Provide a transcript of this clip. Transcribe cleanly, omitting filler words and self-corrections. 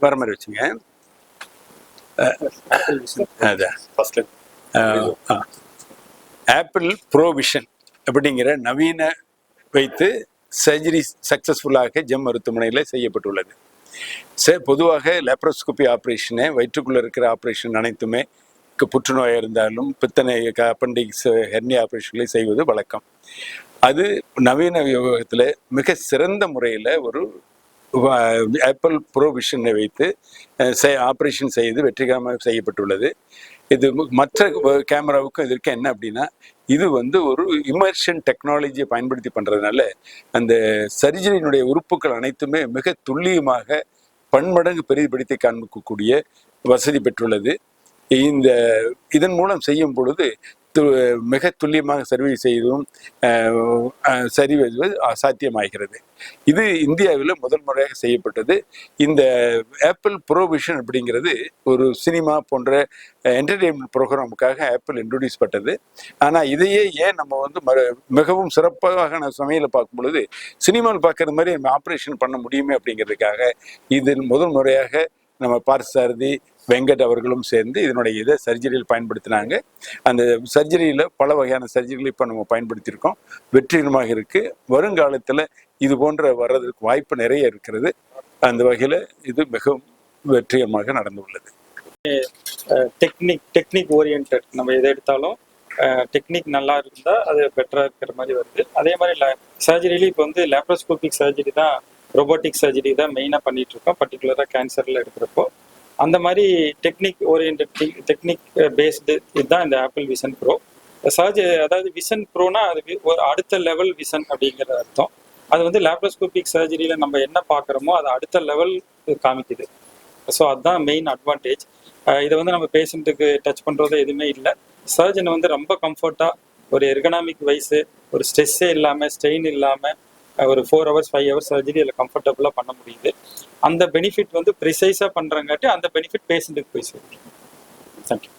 வர மாதிரி வச்சுங்க. அதான் ஆப்பிள் ப்ரோ விஷன் அப்படிங்கிற நவீன வைத்து சர்ஜரி சக்சஸ்ஃபுல்லாக ஜெம் மருத்துவமனையில் செய்யப்பட்டுள்ளது. பொதுவாக லேப்ரோஸ்கோபி ஆப்ரேஷனு, வயிற்றுக்குள்ளே இருக்கிற ஆப்ரேஷன் அனைத்துமே புற்றுநோயாக இருந்தாலும் பித்தனை அப்பண்டிக்ஸ் ஹெர்னியா ஆப்ரேஷன்களை செய்வது வழக்கம். அது நவீன யுகத்தில் மிக சிறந்த முறையில் ஒரு ஆப்பிள் ப்ரோ விஷனை வைத்து ஆப்ரேஷன் செய்து வெற்றிகரமாக செய்யப்பட்டுள்ளது. இது மற்ற கேமராவுக்கும் இதற்கு என்ன அப்படின்னா, இது ஒரு இமர்ஷன் டெக்னாலஜியை பயன்படுத்தி பண்ணுறதுனால அந்த சர்ஜரியினுடைய உறுப்புகள் அனைத்துமே மிக துல்லியமாக பன்மடங்கு பெரிதுபடுத்தி காண்பிக்கக்கூடிய வசதி பெற்றுள்ளது. இதன் மூலம் செய்யும் பொழுது மிக துல்லியமாக சர்வீ செய்தும் சரிவது சாத்தியமாகிறது. இது இந்தியாவில் முதல் முறையாக செய்யப்பட்டது. இந்த ஆப்பிள் ப்ரோ விஷன் அப்படிங்கிறது ஒரு சினிமா போன்ற என்டர்டெயின்மெண்ட் ப்ரோக்ராமுக்காக ஆப்பிள் இன்ட்ரோடியூஸ் பண்ணது. ஆனால் இதையே ஏன் நம்ம மிகவும் சிறப்பாக சமையலை பார்க்கும் பொழுது சினிமாவில் பார்க்குற மாதிரி நம்ம ஆப்ரேஷன் பண்ண முடியுமே அப்படிங்கிறதுக்காக இதில் முதல் முறையாக நம்ம பார்த்தசாரதி வெங்கட் அவர்களும் சேர்ந்து இதனுடைய சர்ஜரியில் பயன்படுத்தினாங்க. அந்த சர்ஜரியில் பல வகையான சர்ஜரிகளை இப்போ நம்ம பயன்படுத்தியிருக்கோம். வெற்றிகரமாக இருக்குது. வருங்காலத்தில் இது போன்ற வர்றதுக்கு வாய்ப்பு நிறைய இருக்கிறது. அந்த வகையில் இது மிகவும் வெற்றிகரமாக நடந்து உள்ளது. டெக்னிக் ஓரியன்ட் நம்ம எதை எடுத்தாலும் டெக்னிக் நல்லா இருந்தால் அது பெட்டராக இருக்கிற மாதிரி வருது. அதே மாதிரி சர்ஜரியில இப்போ லேப்ரோஸ்கோபிக் சர்ஜரி தான், ரோபோட்டிக் சர்ஜரி தான் மெயினாக பண்ணிட்டு இருக்கோம். பர்டிகுலராக கேன்சரில் எடுக்கிறப்போ அந்த மாதிரி டெக்னிக் ஓரியன்ட் டெக்னிக் பேஸ்டு இதுதான் இந்த ஆப்பிள் விஷன் ப்ரோ சர்ஜரி. அதாவது விஷன் ப்ரோனா அது ஒரு அடுத்த லெவல் விஷன் அப்படிங்கிற அர்த்தம். அது லேப்ரோஸ்கோபிக் சர்ஜரியில் நம்ம என்ன பார்க்குறோமோ அது அடுத்த லெவல் காமிக்குது. ஸோ அதுதான் மெயின் அட்வான்டேஜ். இதை நம்ம பேஷண்ட்டுக்கு டச் பண்ணுறது எதுவுமே இல்லை. சர்ஜனை ரொம்ப கம்ஃபர்ட்டாக ஒரு எர்கனாமிக் வைஸு ஒரு ஸ்ட்ரெஸ்ஸே இல்லாமல் ஸ்ட்ரெயின் இல்லாமல் ஒரு 4 hours 5 hours சர்ஜரி அதில் கம்ஃபர்டபுளாக பண்ண முடியுது. அந்த பெனிஃபிட் ப்ரிசைஸாக பண்ணுறங்காட்டி அந்த பெனிஃபிட் பேஷண்ட்டுக்கு போய் சேரும். தேங்க்யூ.